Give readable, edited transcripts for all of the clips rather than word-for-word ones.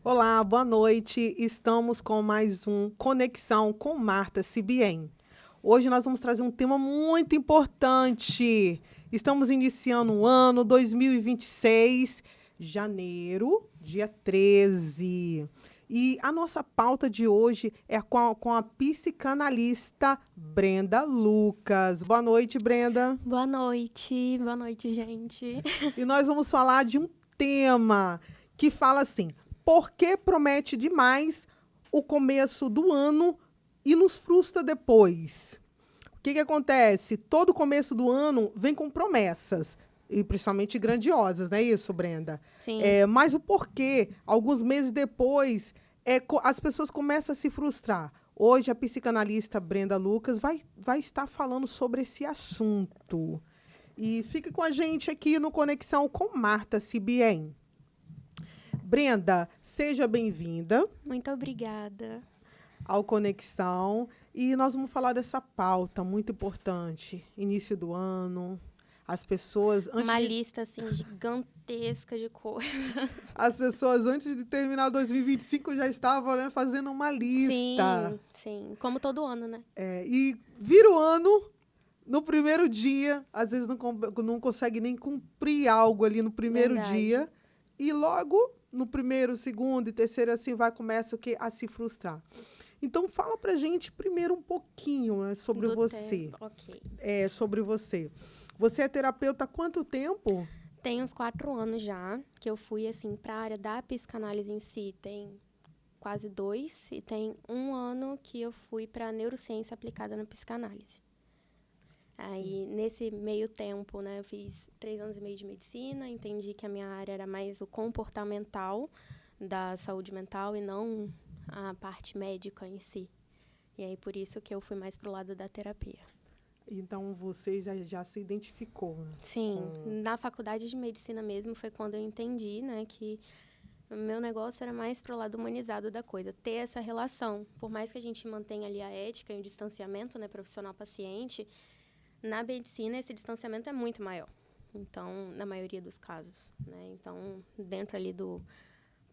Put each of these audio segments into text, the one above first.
Olá, boa noite. Estamos com mais um Conexão com Marta Sibien. Hoje nós vamos trazer um tema muito importante. Estamos iniciando o ano 2026, janeiro, dia 13. E a nossa pauta de hoje é com a psicanalista Brenda Lucas. Boa noite, Brenda. Boa noite, gente. E nós vamos falar de um tema que fala assim: por que promete demais o começo do ano e nos frustra depois? O que acontece? Todo começo do ano vem com promessas, e principalmente grandiosas, não é isso, Brenda? Sim, Mas o porquê, alguns meses depois, as pessoas começam a se frustrar. Hoje, a psicanalista Brenda Lucas vai estar falando sobre esse assunto. E fica com a gente aqui no Conexão com Marta Sibien. Brenda, seja bem-vinda muito obrigada. ao Conexão. E nós vamos falar dessa pauta muito importante. Início do ano. As pessoas, Uma lista assim gigantesca de coisas. antes de terminar 2025 já estavam, né, fazendo uma lista. Sim, sim. Como todo ano, né? E vira o ano, no primeiro dia, às vezes não consegue nem cumprir algo ali no primeiro Verdade. dia, e logo no primeiro, segundo e terceiro, assim, começa o quê? A se frustrar. Então, fala pra gente primeiro um pouquinho, né, sobre Do você. tempo, ok. Sobre você. Você é terapeuta há quanto tempo? Tem uns 4 anos já que eu fui assim para a área da psicanálise em si. Tem quase 2 e tem 1 ano que eu fui para neurociência aplicada na psicanálise. Sim. Aí, nesse meio tempo, né, eu fiz 3 anos e meio de medicina, entendi que a minha área era mais o comportamental da saúde mental e não a parte médica em si. E aí, por isso que eu fui mais pro lado da terapia. Então, você já se identificou, né, Sim, com... na faculdade de medicina mesmo foi quando eu entendi, né, que o meu negócio era mais pro lado humanizado da coisa, ter essa relação. Por mais que a gente mantenha ali a ética e o distanciamento, né, profissional-paciente, na medicina, esse distanciamento é muito maior. Então, na maioria dos casos, né? Então, dentro ali do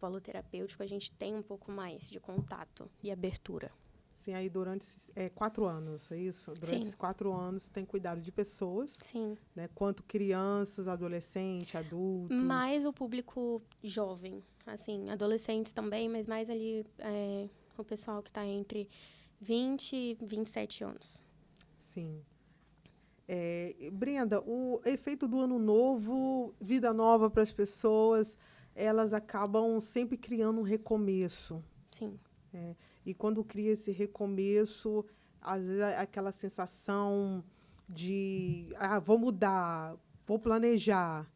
polo terapêutico, a gente tem um pouco mais de contato e abertura. Sim, aí durante 4 anos, é isso? Durante Sim, esses 4 anos tem cuidado de pessoas, sim. né? Quanto crianças, adolescentes, Mais o adultos. público jovem, assim, adolescentes também, mas mais ali o pessoal que está entre 20 e 27 anos. Sim. Brenda, o efeito do ano novo, vida nova para as pessoas, elas acabam sempre criando um recomeço. Sim, E quando cria esse recomeço, às vezes aquela sensação de, vou mudar, vou planejar.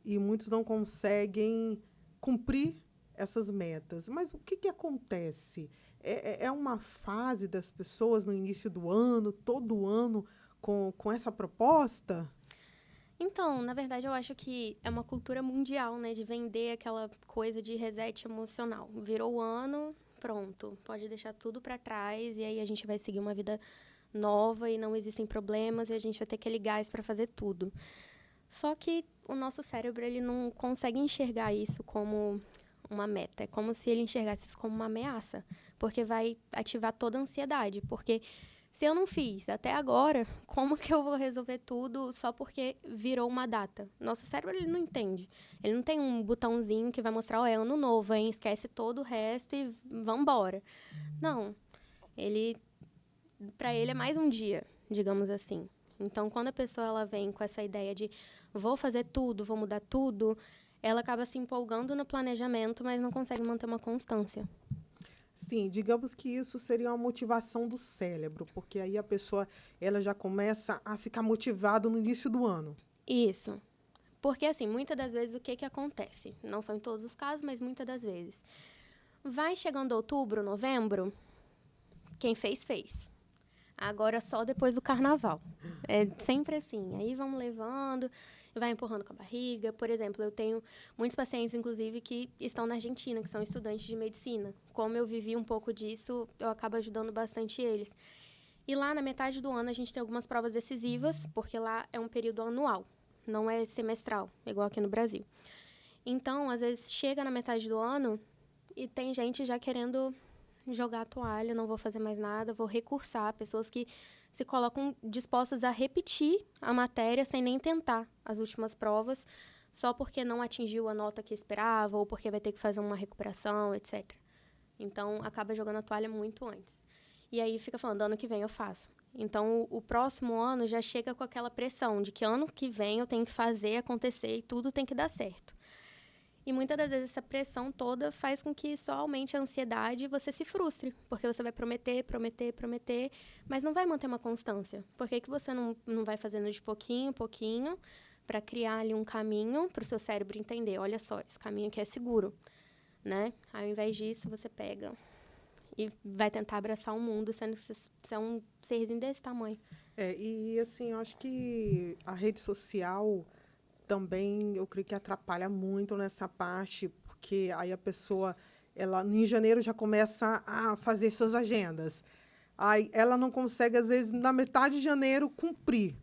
E muitos não conseguem cumprir essas metas. Mas o que acontece? É uma fase das pessoas no início do ano, todo ano, com essa proposta? então, na verdade, eu acho que é uma cultura mundial, né, de vender aquela coisa de reset emocional. Virou o ano, pronto, pode deixar tudo para trás e aí a gente vai seguir uma vida nova e não existem problemas e a gente vai ter aquele gás para fazer tudo. Só que o nosso cérebro ele não consegue enxergar isso como uma meta, é como se ele enxergasse isso como uma ameaça, porque vai ativar toda a ansiedade, porque se eu não fiz até agora, como que eu vou resolver tudo só porque virou uma data? Nosso cérebro ele não entende. Ele não tem um botãozinho que vai mostrar, ó, é ano novo, hein? Esquece todo o resto e vambora. Não. Ele, para ele é mais um dia, digamos assim. Então, quando a pessoa ela vem com essa ideia de vou fazer tudo, vou mudar tudo, ela acaba se empolgando no planejamento, mas não consegue manter uma constância. Sim, digamos que isso seria uma motivação do cérebro, porque aí a pessoa ela já começa a ficar motivada no início do ano. Isso. Porque, assim, muitas das vezes o que, que acontece? Não são em todos os casos, mas muitas das vezes. Vai chegando outubro, novembro, quem fez, fez. Agora só depois do carnaval. É sempre assim. Aí vamos levando, vai empurrando com a barriga. Por exemplo, eu tenho muitos pacientes, inclusive, que estão na Argentina, que são estudantes de medicina. Como eu vivi um pouco disso, eu acabo ajudando bastante eles. E lá na metade do ano a gente tem algumas provas decisivas, porque lá é um período anual, não é semestral, igual aqui no Brasil. Então, às vezes, chega na metade do ano, E tem gente já querendo jogar a toalha, não vou fazer mais nada, vou recursar. Pessoas que se colocam dispostas a repetir a matéria sem nem tentar as últimas provas, só porque não atingiu a nota que esperava ou porque vai ter que fazer uma recuperação, etc. Então, acaba jogando a toalha muito antes. E aí fica falando, ano que vem eu faço. Então, o próximo ano já chega com aquela pressão de que ano que vem eu tenho que fazer acontecer e tudo tem que dar certo. E muitas das vezes essa pressão toda faz com que só aumente a ansiedade e você se frustre. Porque você vai prometer, prometer, prometer, mas não vai manter uma constância. Por que você não vai fazendo de pouquinho em pouquinho para criar ali um caminho para o seu cérebro entender, olha só, esse caminho aqui é seguro, né? Ao invés disso, você pega e vai tentar abraçar o mundo, sendo que você é um serzinho desse tamanho. E assim, eu acho que a rede social também, eu creio que atrapalha muito nessa parte, porque aí a pessoa, ela em janeiro já começa a fazer suas agendas. Aí ela não consegue, às vezes, na metade de janeiro, cumprir.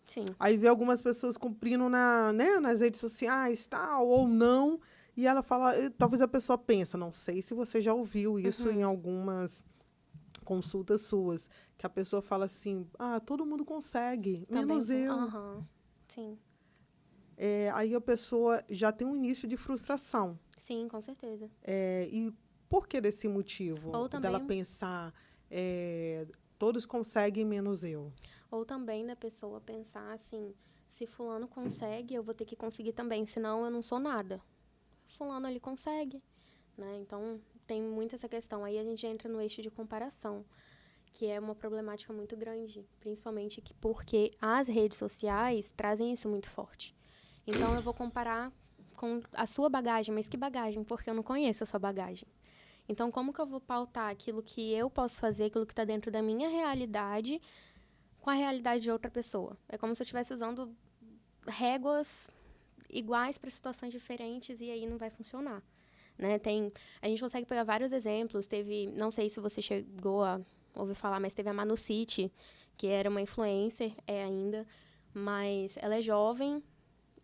Sim. Aí vê algumas pessoas cumprindo né, nas redes sociais, tal, ou não, e ela fala, talvez a pessoa pensa, não sei se você já ouviu isso em algumas consultas suas, que a pessoa fala assim, todo mundo consegue, Também menos tem. eu. Sim. Aí a pessoa já tem um início de frustração. Sim, com certeza. E por que desse motivo? Ou Dela também, pensar, todos conseguem, menos eu. ou também da pessoa pensar assim, se fulano consegue, eu vou ter que conseguir também, senão eu não sou nada. Fulano ele consegue, né? Então, tem muito essa questão. Aí a gente entra no eixo de comparação, que é uma problemática muito grande, principalmente porque as redes sociais trazem isso muito forte. Então, eu vou comparar com a sua bagagem, mas que bagagem? Porque eu não conheço a sua bagagem. Então, como que eu vou pautar aquilo que eu posso fazer, aquilo que está dentro da minha realidade, com a realidade de outra pessoa? É como se eu estivesse usando réguas iguais para situações diferentes e aí não vai funcionar. Né? A gente consegue pegar vários exemplos. Teve, não sei se você chegou a ouvir falar, mas teve a Manu City, que era uma influencer, é ainda, mas ela é jovem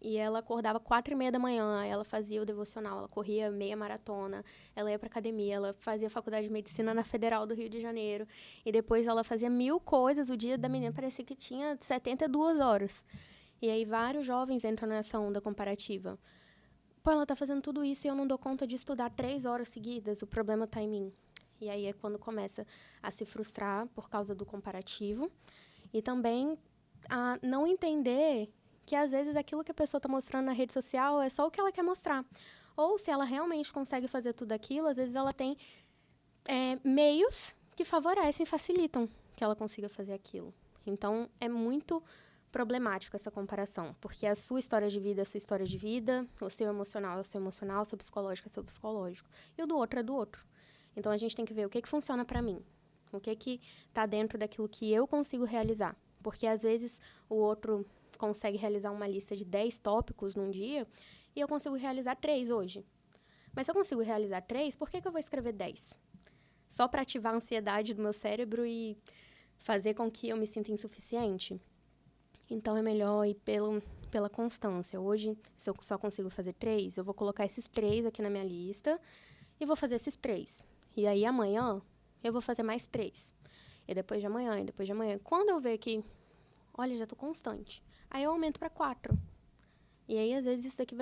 e ela acordava 4h30 da manhã, ela fazia o devocional, ela corria meia maratona, ela ia para academia, ela fazia faculdade de medicina na Federal do Rio de Janeiro, e depois ela fazia 1000 coisas. O dia da menina parecia que tinha 72 horas. E aí vários jovens entram nessa onda comparativa. Pô, ela tá fazendo tudo isso e eu não dou conta de estudar 3 horas seguidas, o problema tá em mim. E aí é quando começa a se frustrar por causa do comparativo e também a não entender que às vezes aquilo que a pessoa está mostrando na rede social é só o que ela quer mostrar. Ou se ela realmente consegue fazer tudo aquilo, às vezes ela tem meios que favorecem, facilitam que ela consiga fazer aquilo. Então, é muito problemático essa comparação, porque a sua história de vida é a sua história de vida, o seu emocional é o seu emocional, o seu psicológico é o seu psicológico, e o do outro é do outro. Então, a gente tem que ver o que funciona para mim, o que está dentro daquilo que eu consigo realizar, porque às vezes o outro consegue realizar uma lista de 10 tópicos num dia e eu consigo realizar 3 hoje. Mas se eu consigo realizar 3, por que eu vou escrever 10? Só para ativar a ansiedade do meu cérebro e fazer com que eu me sinta insuficiente? Então, é melhor ir pela constância. Hoje, se eu só consigo fazer 3, eu vou colocar esses 3 aqui na minha lista e vou fazer esses 3. E aí, amanhã, eu vou fazer mais 3. E depois de amanhã, e depois de amanhã. Quando eu ver que, olha, já tô constante, aí eu aumento para 4. E aí, às vezes, isso daqui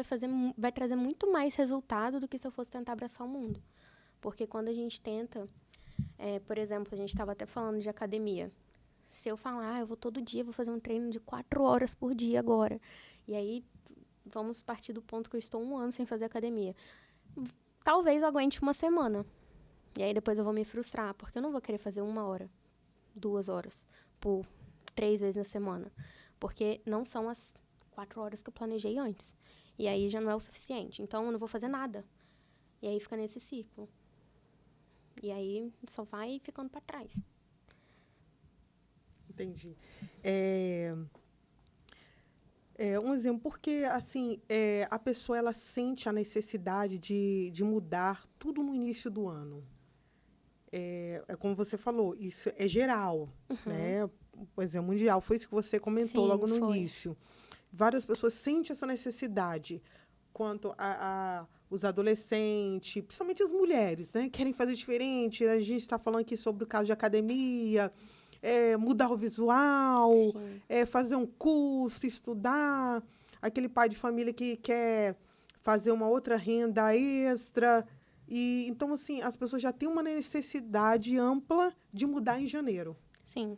vai trazer muito mais resultado do que se eu fosse tentar abraçar o mundo. Porque quando a gente tenta, por exemplo, a gente estava até falando de academia. Se eu falar, eu vou todo dia, vou fazer um treino de 4 horas por dia agora. E aí, vamos partir do ponto que eu estou 1 ano sem fazer academia. Talvez eu aguente uma semana. E aí, depois eu vou me frustrar, porque eu não vou querer fazer 1 hora, 2 horas, por 3 vezes na semana. Porque não são as 4 horas que eu planejei antes. E aí, já não é o suficiente. Então, eu não vou fazer nada. E aí, fica nesse ciclo. E aí, só vai ficando para trás. Entendi. Um exemplo, porque assim, a pessoa ela sente a necessidade de mudar tudo no início do ano. É como você falou, isso é geral, né? Por exemplo, mundial, foi isso que você comentou Sim, logo no foi. início. Várias pessoas sentem essa necessidade. quanto a os adolescentes, principalmente as mulheres, né? Querem fazer diferente. A gente está falando aqui sobre o caso de academia, mudar o visual, Sim. fazer um curso, estudar. Aquele pai de família que quer fazer uma outra renda extra. E então, assim, as pessoas já têm uma necessidade ampla de mudar em janeiro. Sim.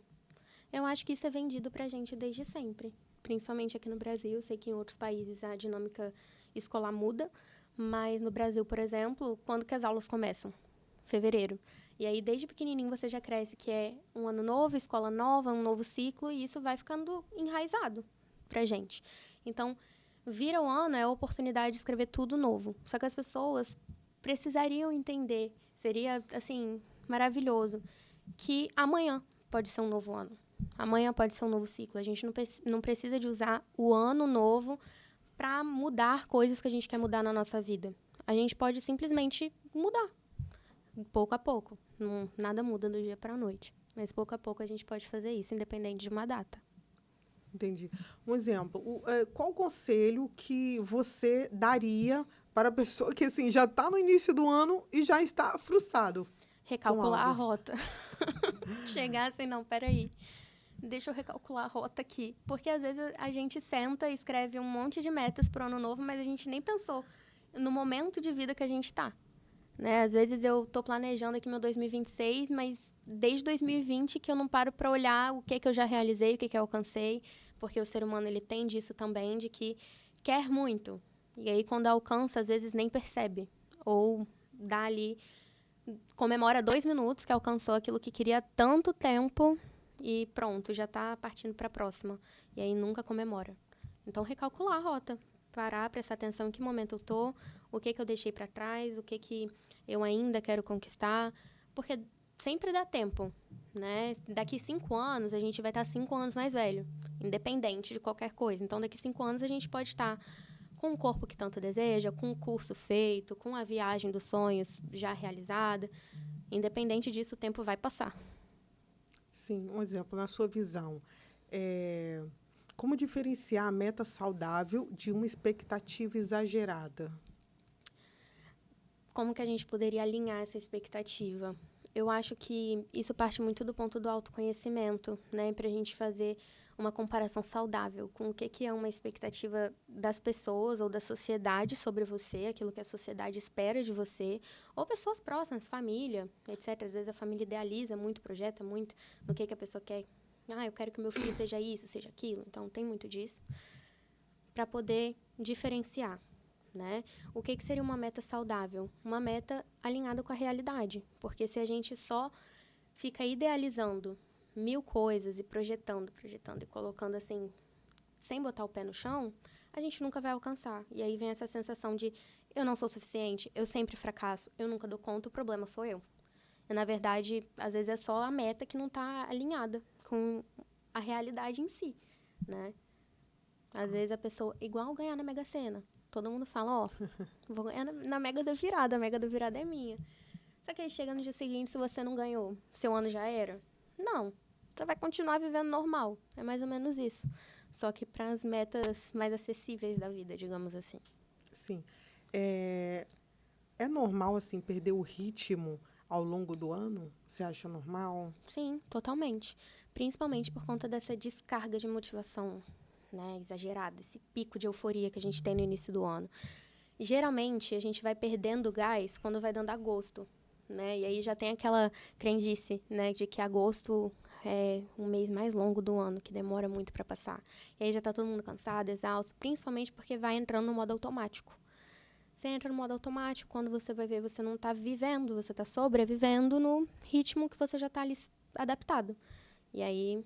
Eu acho que isso é vendido pra gente desde sempre. Principalmente aqui no Brasil. Eu sei que em outros países a dinâmica escolar muda. Mas no Brasil, por exemplo, quando que as aulas começam? Fevereiro. E aí, desde pequenininho, você já cresce que é um ano novo, escola nova, um novo ciclo. E isso vai ficando enraizado pra gente. Então, vira o ano é a oportunidade de escrever tudo novo. Só que as pessoas precisariam entender, seria, assim, maravilhoso, que amanhã pode ser um novo ano. Amanhã pode ser um novo ciclo. A gente não precisa de usar o ano novo para mudar coisas que a gente quer mudar na nossa vida. A gente pode simplesmente mudar, pouco a pouco. Não, nada muda do dia para a noite. Mas pouco a pouco a gente pode fazer isso, independente de uma data. Entendi. Um exemplo, qual o conselho que você daria para a pessoa que assim, já está no início do ano e já está frustrado com Recalcular a algo? rota. Chegar assim, não, peraí. Deixa eu recalcular a rota aqui. Porque às vezes a gente senta e escreve um monte de metas pro ano novo, mas a gente nem pensou no momento de vida que a gente tá. Né? Às vezes eu tô planejando aqui meu 2026, mas desde 2020 que eu não paro para olhar o que eu já realizei, o que eu alcancei, porque o ser humano ele tem disso também, de que quer muito. E aí quando alcança, às vezes nem percebe. Ou dá ali, comemora 2 minutos que alcançou aquilo que queria há tanto tempo e pronto, já tá partindo para a próxima. E aí nunca comemora. Então recalcular a rota, parar, prestar atenção em que momento eu tô, o que eu deixei para trás, o que eu ainda quero conquistar, porque sempre dá tempo, né? Daqui 5 anos, a gente vai estar 5 anos mais velho, independente de qualquer coisa. Então, daqui 5 anos, a gente pode estar com o corpo que tanto deseja, com o curso feito, com a viagem dos sonhos já realizada. Independente disso, o tempo vai passar. Sim, um exemplo, na sua visão, é, como diferenciar a meta saudável de uma expectativa exagerada? Como que a gente poderia alinhar essa expectativa? Eu acho que isso parte muito do ponto do autoconhecimento, né? Para a gente fazer uma comparação saudável com o que é uma expectativa das pessoas ou da sociedade sobre você, aquilo que a sociedade espera de você, ou pessoas próximas, família, etc. Às vezes a família idealiza muito, projeta muito no que a pessoa quer. Ah, eu quero que o meu filho seja isso, seja aquilo. Então, tem muito disso. Para poder diferenciar. Né? O que seria uma meta saudável? Uma meta alinhada com a realidade. Porque se a gente só fica idealizando 1000 coisas e projetando e colocando assim, sem botar o pé no chão, a gente nunca vai alcançar. E aí vem essa sensação de eu não sou suficiente, eu sempre fracasso, eu nunca dou conta, o problema sou eu. E, na verdade, às vezes é só a meta que não está alinhada com a realidade em si, né? Às vezes a pessoa, igual ganhar na Mega Sena. Todo mundo fala, ó, vou ganhar na Mega da Virada, a Mega da Virada é minha. Só que aí chega no dia seguinte, se você não ganhou, seu ano já era? Não. Você vai continuar vivendo normal. É mais ou menos isso. Só que para as metas mais acessíveis da vida, digamos assim. Sim. É, é normal, assim, perder o ritmo ao longo do ano? Você acha normal? Sim, totalmente. Principalmente por conta dessa descarga de motivação, né, exagerada, esse pico de euforia que a gente tem no início do ano. Geralmente, a gente vai perdendo gás quando vai dando agosto, né? E aí já tem aquela crendice, né, de que agosto é o mês mais longo do ano, que demora muito para passar. E aí já tá todo mundo cansado, exausto, principalmente porque vai entrando no modo automático. Você entra no modo automático, quando você vai ver, você não tá vivendo, você tá sobrevivendo no ritmo que você já tá ali adaptado. E aí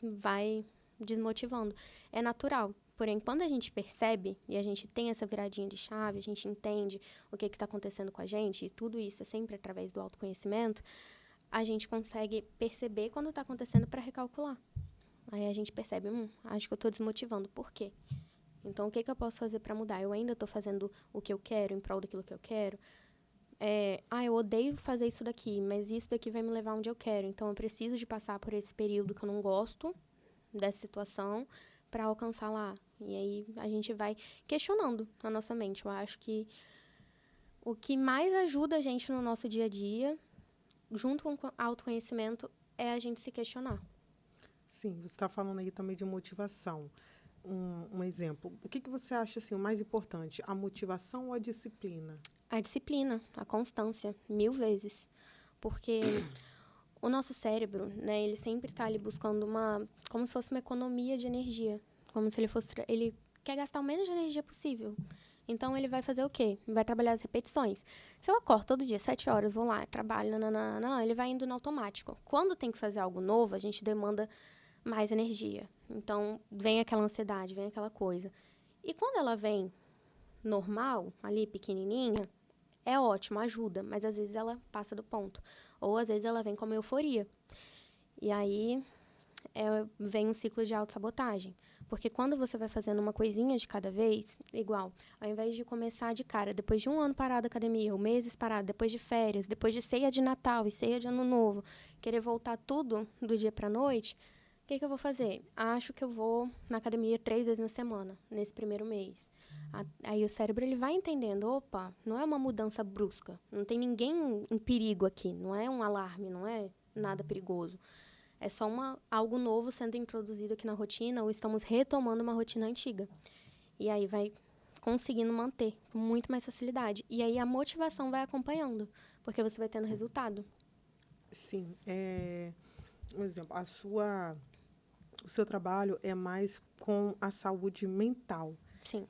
vai desmotivando. É natural. Porém, quando a gente percebe e a gente tem essa viradinha de chave, a gente entende o que está acontecendo com a gente, e tudo isso é sempre através do autoconhecimento, a gente consegue perceber quando está acontecendo para recalcular. Aí a gente percebe, acho que eu estou desmotivando. Por quê? Então, o que eu posso fazer para mudar? Eu ainda estou fazendo o que eu quero, em prol daquilo que eu quero? Eu odeio fazer isso daqui, mas isso daqui vai me levar onde eu quero. Então, eu preciso de passar por esse período que eu não gosto dessa situação para alcançar lá? E aí a gente vai questionando a nossa mente. Eu acho que o que mais ajuda a gente no nosso dia a dia, junto com o autoconhecimento, é a gente se questionar. Sim, você está falando aí também de motivação. Um exemplo. O que você acha assim, o mais importante, a motivação ou a disciplina? A disciplina, a constância, 1000 vezes. Porque o nosso cérebro, né, ele sempre está ali buscando como se fosse uma economia de energia. Como se ele quer gastar o menos de energia possível. Então, ele vai fazer o quê? Vai trabalhar as repetições. Se eu acordo todo dia, 7 horas, vou lá, trabalho, nananana, ele vai indo no automático. Quando tem que fazer algo novo, a gente demanda mais energia. Então, vem aquela ansiedade, vem aquela coisa. E quando ela vem normal, ali, pequenininha, é ótimo, ajuda, mas às vezes ela passa do ponto. Ou às vezes ela vem como euforia. E aí vem um ciclo de autossabotagem. Porque quando você vai fazendo uma coisinha de cada vez, igual, ao invés de começar de cara, depois de um ano parado da academia, ou meses parado, depois de férias, depois de ceia de Natal e ceia de Ano Novo, querer voltar tudo do dia pra noite, o que eu vou fazer? Acho que eu vou na academia 3 vezes na semana, nesse primeiro mês. Aí o cérebro ele vai entendendo, opa, não é uma mudança brusca, não tem ninguém em perigo aqui, não é um alarme, não é nada perigoso. É só algo novo sendo introduzido aqui na rotina ou estamos retomando uma rotina antiga. E aí vai conseguindo manter com muito mais facilidade. E aí a motivação vai acompanhando, porque você vai tendo resultado. Sim, um exemplo, o seu trabalho é mais com a saúde mental. Sim.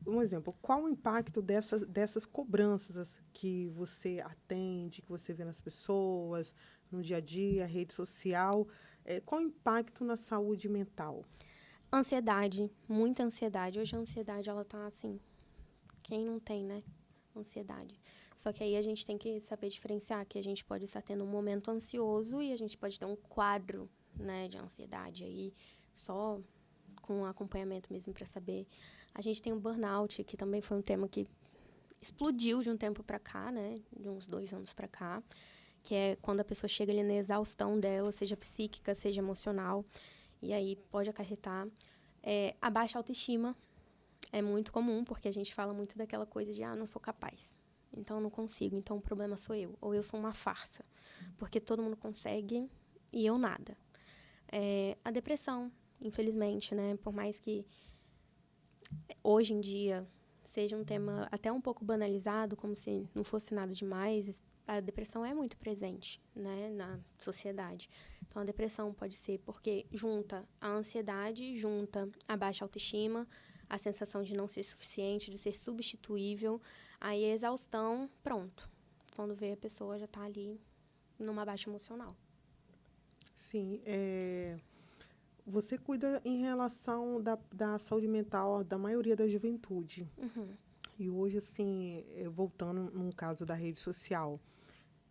Um exemplo, qual o impacto dessas cobranças que você atende, que você vê nas pessoas, no dia a dia, rede social? Qual o impacto na saúde mental? Ansiedade, muita ansiedade. Hoje a ansiedade, ela tá assim, quem não tem, né? Ansiedade. Só que aí a gente tem que saber diferenciar que a gente pode estar tendo um momento ansioso e a gente pode ter um quadro, né, de ansiedade aí, só com acompanhamento mesmo para saber. A gente tem o burnout, que também foi um tema que explodiu de um tempo para cá, né, de uns 2 anos para cá, que é quando a pessoa chega ali na exaustão dela, seja psíquica, seja emocional, e aí pode acarretar a baixa autoestima. É muito comum, porque a gente fala muito daquela coisa de, não sou capaz, então eu não consigo, então o problema sou eu, ou eu sou uma farsa, porque todo mundo consegue e eu nada. A depressão, infelizmente, né, por mais que hoje em dia seja um tema até um pouco banalizado, como se não fosse nada demais, a depressão é muito presente, né, na sociedade. Então, a depressão pode ser porque junta a ansiedade, junta a baixa autoestima, a sensação de não ser suficiente, de ser substituível, aí a exaustão, pronto. Quando vê, a pessoa já está ali numa baixa emocional. Sim, você cuida em relação da saúde mental da maioria da juventude. Uhum. E hoje, assim, voltando num caso da rede social,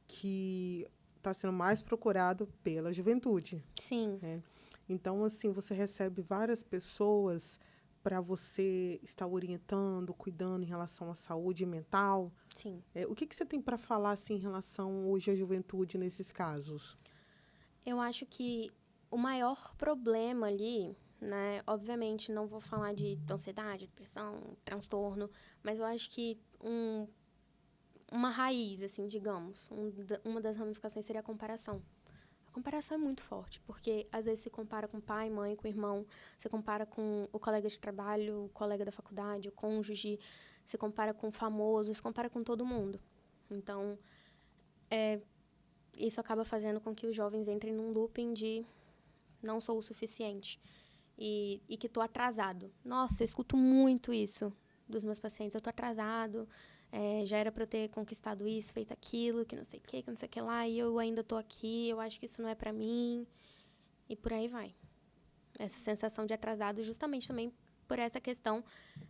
que está sendo mais procurado pela juventude. Sim. Né? Então, assim, você recebe várias pessoas para você estar orientando, cuidando em relação à saúde mental. Sim. O que você tem para falar assim, em relação hoje à juventude nesses casos? Eu acho que o maior problema ali, né? Obviamente, não vou falar de ansiedade, depressão, transtorno, mas eu acho que uma raiz, assim, digamos, uma das ramificações seria a comparação. A comparação é muito forte, porque às vezes se compara com pai, mãe, com irmão, você compara com o colega de trabalho, o colega da faculdade, o cônjuge, se compara com famosos, se compara com todo mundo. Então, isso acaba fazendo com que os jovens entrem num looping de não sou o suficiente e que estou atrasado. Nossa, eu escuto muito isso dos meus pacientes. Eu estou atrasado, já era para eu ter conquistado isso, feito aquilo, que não sei o que não sei o que lá, e eu ainda estou aqui, eu acho que isso não é para mim, e por aí vai. Essa sensação de atrasado justamente também por essa questão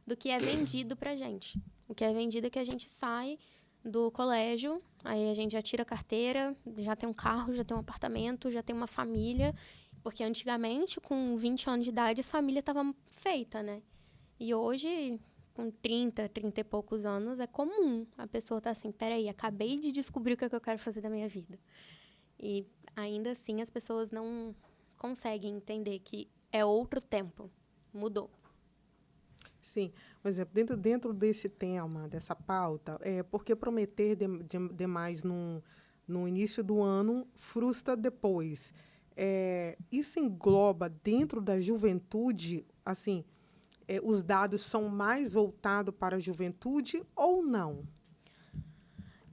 do que é vendido pra gente. O que é vendido é que a gente sai do colégio, aí a gente já tira a carteira, já tem um carro, já tem um apartamento, já tem uma família, porque antigamente, com 20 anos de idade, essa família estava feita, né? E hoje, com 30 e poucos anos, é comum a pessoa estar assim, peraí, acabei de descobrir o que é que eu quero fazer da minha vida. E ainda assim as pessoas não conseguem entender que é outro tempo. mudou. Sim, por exemplo, dentro desse tema, dessa pauta, porque prometer demais no início do ano frustra depois. Isso engloba dentro da juventude, assim, os dados são mais voltados para a juventude ou não?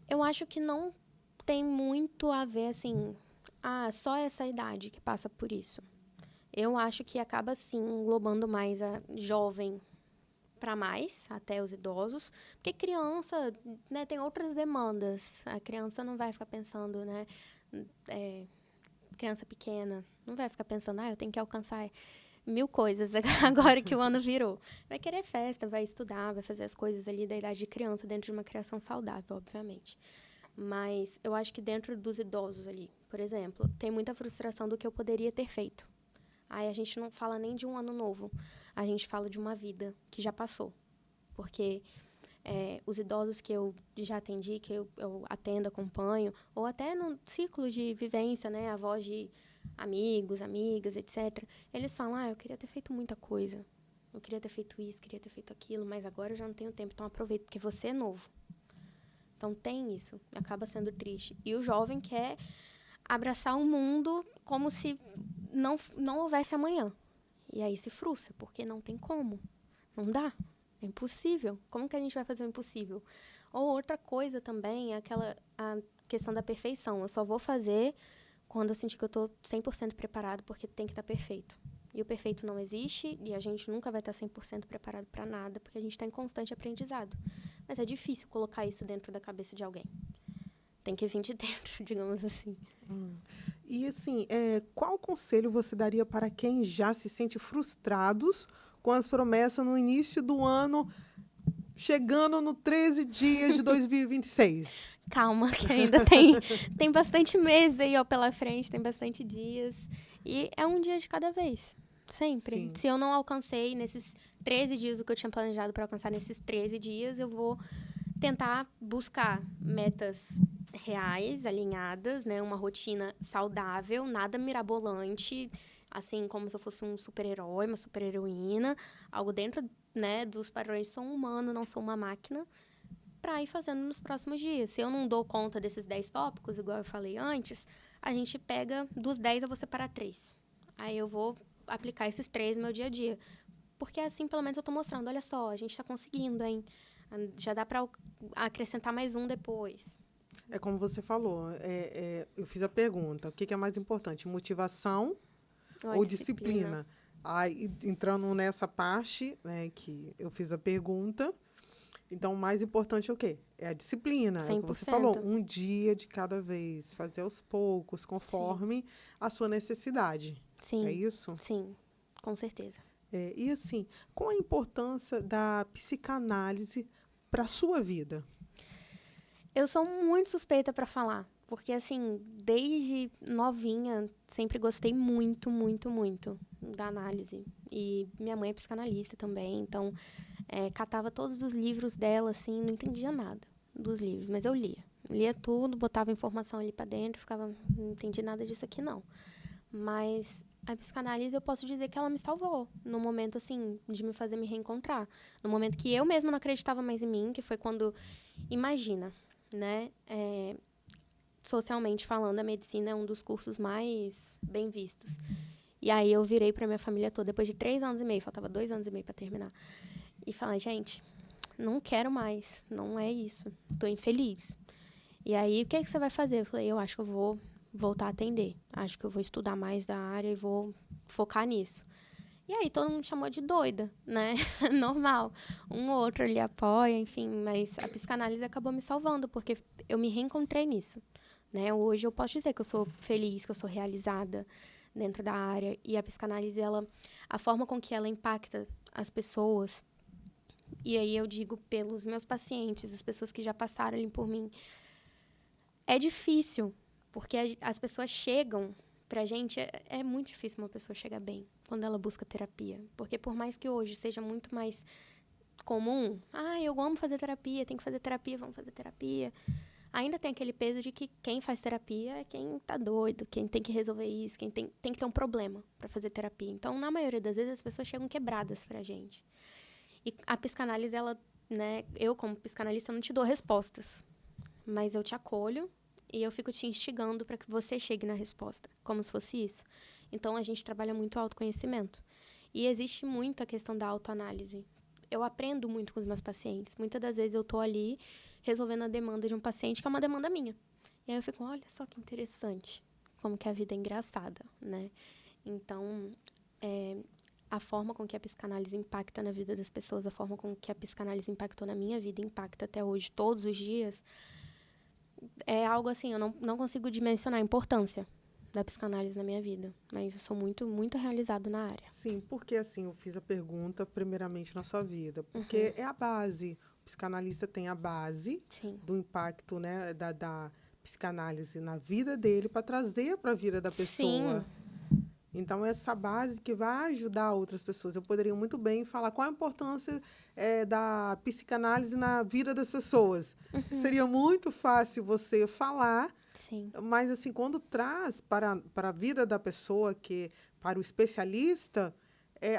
Eu acho que não tem muito a ver, assim, só essa idade que passa por isso. Eu acho que acaba, sim, englobando mais a jovem para mais, até os idosos, porque criança, né, tem outras demandas. A criança não vai ficar pensando, né, criança pequena, não vai ficar pensando, eu tenho que alcançar 1000 coisas agora que o ano virou. Vai querer festa, vai estudar, vai fazer as coisas ali da idade de criança, dentro de uma criação saudável, obviamente. Mas eu acho que dentro dos idosos ali, por exemplo, tem muita frustração do que eu poderia ter feito. Aí a gente não fala nem de um ano novo, a gente fala de uma vida que já passou. Porque os idosos que eu já atendi, que eu atendo, acompanho, ou até no ciclo de vivência, né, avós de amigos, amigas, etc., eles falam, eu queria ter feito muita coisa. Eu queria ter feito isso, queria ter feito aquilo, mas agora eu já não tenho tempo, então aproveito, porque você é novo. Então tem isso, acaba sendo triste. E o jovem quer abraçar o mundo como se não houvesse amanhã. E aí se frustra, porque não tem como. Não dá. É impossível. Como que a gente vai fazer o impossível? Ou outra coisa também é a questão da perfeição. Eu só vou fazer quando eu sentir que eu estou 100% preparado, porque tem que estar perfeito. E o perfeito não existe, e a gente nunca vai estar 100% preparado para nada, porque a gente está em constante aprendizado. Mas é difícil colocar isso dentro da cabeça de alguém. Tem que vir de dentro, digamos assim. E, assim, qual conselho você daria para quem já se sente frustrados com as promessas no início do ano, chegando no 13 dias de 2026? Calma, que ainda tem bastante meses aí, pela frente, tem bastante dias. E é um dia de cada vez, sempre. Sim. Se eu não alcancei nesses 13 dias o que eu tinha planejado para alcançar nesses 13 dias, eu vou tentar buscar metas reais, alinhadas, né? Uma rotina saudável, nada mirabolante, assim como se eu fosse um super-herói, uma super-heroína, algo dentro, né, dos padrões. Sou um humano, não sou uma máquina, para ir fazendo nos próximos dias. Se eu não dou conta desses 10 tópicos, igual eu falei antes, a gente pega dos 10, eu vou separar 3. Aí eu vou aplicar esses 3 no meu dia a dia. Porque assim, pelo menos, eu tô mostrando, olha só, a gente tá conseguindo, hein? Já dá para acrescentar mais um depois. É como você falou, eu fiz a pergunta, o que é mais importante, motivação ou disciplina? Aí, entrando nessa parte, né, que eu fiz a pergunta, então o mais importante é o quê? É a disciplina, é o que você 100%. falou, um dia de cada vez, fazer aos poucos, conforme a sua necessidade. Sim. É isso? Sim, com certeza. E assim, qual a importância da psicanálise para a sua vida? Eu sou muito suspeita para falar, porque assim, desde novinha, sempre gostei muito, muito, muito da análise. E minha mãe é psicanalista também, então catava todos os livros dela, assim, não entendia nada dos livros, mas eu lia. Lia tudo, botava informação ali para dentro, ficava, não entendi nada disso aqui não. Mas a psicanálise, eu posso dizer que ela me salvou no momento, assim, de me fazer me reencontrar. No momento que eu mesma não acreditava mais em mim, que foi quando, imagina, né, socialmente falando, a medicina é um dos cursos mais bem vistos. E aí eu virei pra minha família toda, depois de 3 anos e meio, faltava 2 anos e meio pra terminar. E falei, gente, não quero mais, não é isso, tô infeliz. E aí, o que você vai fazer? Eu falei, eu acho que eu vou voltar a atender. Acho que eu vou estudar mais da área e vou focar nisso. E aí, todo mundo chamou de doida, né? Normal. Um ou outro ali apoia, enfim. Mas a psicanálise acabou me salvando, porque eu me reencontrei nisso, né? Hoje eu posso dizer que eu sou feliz, que eu sou realizada dentro da área. E a psicanálise, a forma com que ela impacta as pessoas, e aí eu digo pelos meus pacientes, as pessoas que já passaram ali por mim, é difícil, porque as pessoas chegam pra gente, é muito difícil uma pessoa chegar bem quando ela busca terapia. Porque por mais que hoje seja muito mais comum, eu amo fazer terapia, tem que fazer terapia, vamos fazer terapia. ainda tem aquele peso de que quem faz terapia é quem tá doido, quem tem que resolver isso, quem tem que ter um problema para fazer terapia. Então, na maioria das vezes, as pessoas chegam quebradas pra gente. E a psicanálise, ela, né, eu como psicanalista não te dou respostas, mas eu te acolho e eu fico te instigando para que você chegue na resposta, como se fosse isso. Então, a gente trabalha muito autoconhecimento. E existe muito a questão da autoanálise. Eu aprendo muito com os meus pacientes. Muitas das vezes eu tô ali resolvendo a demanda de um paciente que é uma demanda minha. E aí eu fico, olha só que interessante, como que a vida é engraçada, né? Então, a forma com que a psicanálise impacta na vida das pessoas, a forma com que a psicanálise impactou na minha vida, impacta até hoje, todos os dias, é algo assim, eu não consigo dimensionar a importância da psicanálise na minha vida. Mas eu sou muito, muito realizada na área. Sim, porque assim, eu fiz a pergunta primeiramente na sua vida, porque é a base. O psicanalista tem a base Sim. do impacto, né, da psicanálise na vida dele para trazer para a vida da pessoa. Sim. Então, essa base que vai ajudar outras pessoas. Eu poderia muito bem falar qual a importância da psicanálise na vida das pessoas. Seria muito fácil você falar, Sim. mas assim, quando traz para a vida da pessoa, que para o especialista,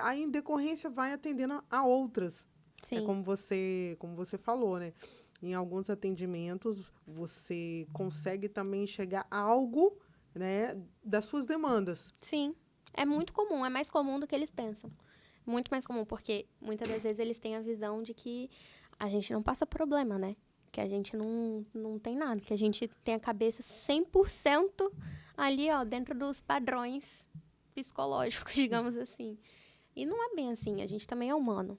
aí em decorrência vai atendendo a outras. É Sim. como você falou, né? Em alguns atendimentos, você consegue também enxergar algo, né, das suas demandas. Sim. É muito comum, é mais comum do que eles pensam. Muito mais comum, porque muitas das vezes eles têm a visão de que a gente não passa problema, né? Que a gente não tem nada, que a gente tem a cabeça 100% ali, ó, dentro dos padrões psicológicos, digamos assim. E não é bem assim, a gente também é humano.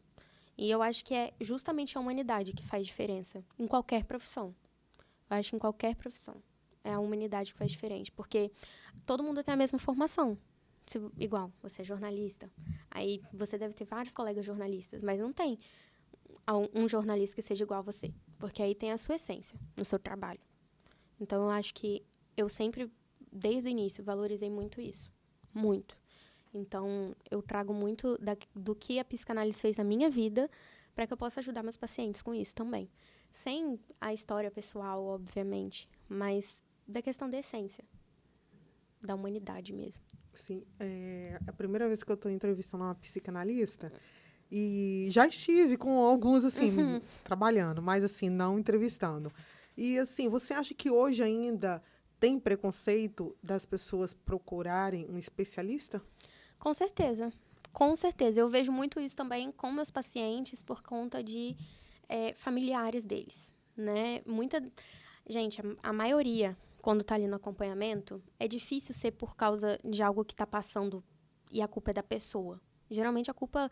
E eu acho que é justamente a humanidade que faz diferença em qualquer profissão. Eu acho que em qualquer profissão. É a humanidade que faz diferente, porque todo mundo tem a mesma formação. Igual, você é jornalista. Aí você deve ter vários colegas jornalistas, mas não tem um jornalista que seja igual a você. Porque aí tem a sua essência no seu trabalho. Então, eu acho que eu sempre, desde o início, valorizei muito isso. Muito. Então, eu trago muito do que a psicanálise fez na minha vida para que eu possa ajudar meus pacientes com isso também. Sem a história pessoal, obviamente, mas da questão da essência, da humanidade mesmo. Sim, é a primeira vez que eu estou entrevistando uma psicanalista e já estive com alguns, assim, trabalhando, mas, assim, não entrevistando. E, assim, você acha que hoje ainda tem preconceito das pessoas procurarem um especialista? Com certeza. Com certeza. Eu vejo muito isso também com meus pacientes por conta de familiares deles, né? Gente, a maioria, quando tá ali no acompanhamento, é difícil ser por causa de algo que tá passando e a culpa é da pessoa. Geralmente a culpa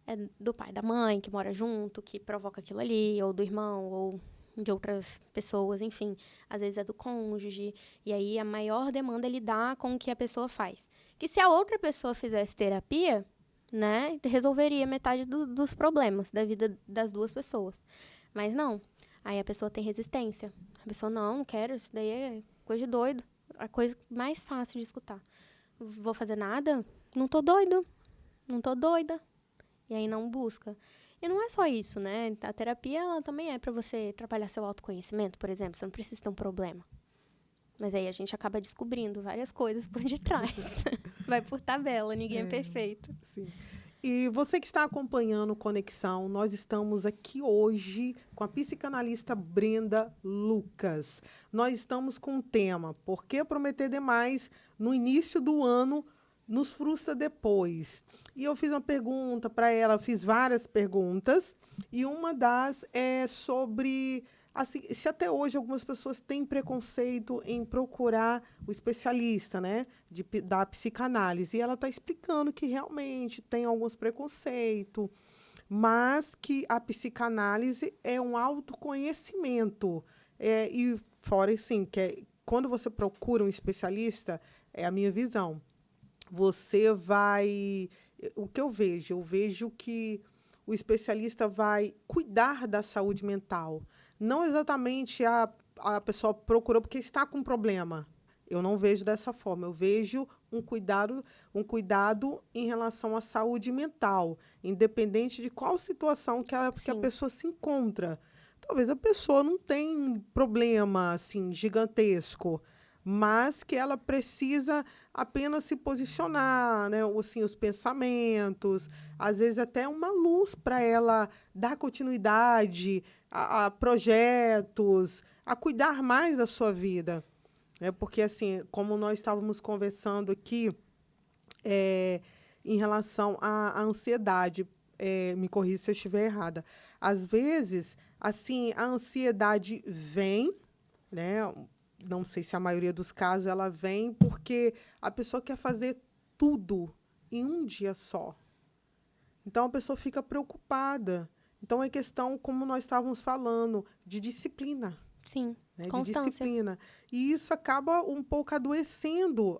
é do pai, da mãe, que mora junto, que provoca aquilo ali, ou do irmão, ou de outras pessoas, enfim. Às vezes é do cônjuge. E aí a maior demanda é lidar com o que a pessoa faz. Que se a outra pessoa fizesse terapia, né, resolveria metade dos problemas da vida das duas pessoas. Mas não. Aí a pessoa tem resistência. A pessoa, não quero, isso daí é coisa de doido. A coisa mais fácil de escutar. Vou fazer nada? Não tô doido. Não tô doida. E aí não busca. E não é só isso, né? A terapia, ela também é para você trabalhar seu autoconhecimento, por exemplo. Você não precisa ter um problema. Mas aí a gente acaba descobrindo várias coisas por detrás. Vai por tabela, ninguém é perfeito. Sim. E você que está acompanhando Conexão, nós estamos aqui hoje com a psicanalista Brenda Lucas. Nós estamos com o tema Por que prometer demais no início do ano nos frustra depois? E eu fiz uma pergunta para ela, fiz várias perguntas, e uma das é sobre assim, se até hoje algumas pessoas têm preconceito em procurar o especialista, né, da psicanálise. E ela está explicando que realmente tem alguns preconceitos, mas que a psicanálise é um autoconhecimento. E fora, assim, quando você procura um especialista, é a minha visão, você vai... O que eu vejo que o especialista vai cuidar da saúde mental. Não exatamente a pessoa procurou porque está com problema. Eu não vejo dessa forma. Eu vejo um cuidado em relação à saúde mental, independente de qual situação que a pessoa se encontra. talvez a pessoa não tenha um problema assim gigantesco, mas que ela precisa apenas se posicionar, né? Assim, os pensamentos, às vezes até uma luz para ela dar continuidade a projetos, a cuidar mais da sua vida, né? Porque assim, como nós estávamos conversando aqui, é, em relação à ansiedade. Me corrija se eu estiver errada. Às vezes, assim, a ansiedade vem, né? Não sei se a maioria dos casos ela vem porque a pessoa quer fazer tudo em um dia só. Então a pessoa fica preocupada. Então é questão, como nós estávamos falando, de disciplina, Sim, né, de constância. disciplina. E isso acaba um pouco adoecendo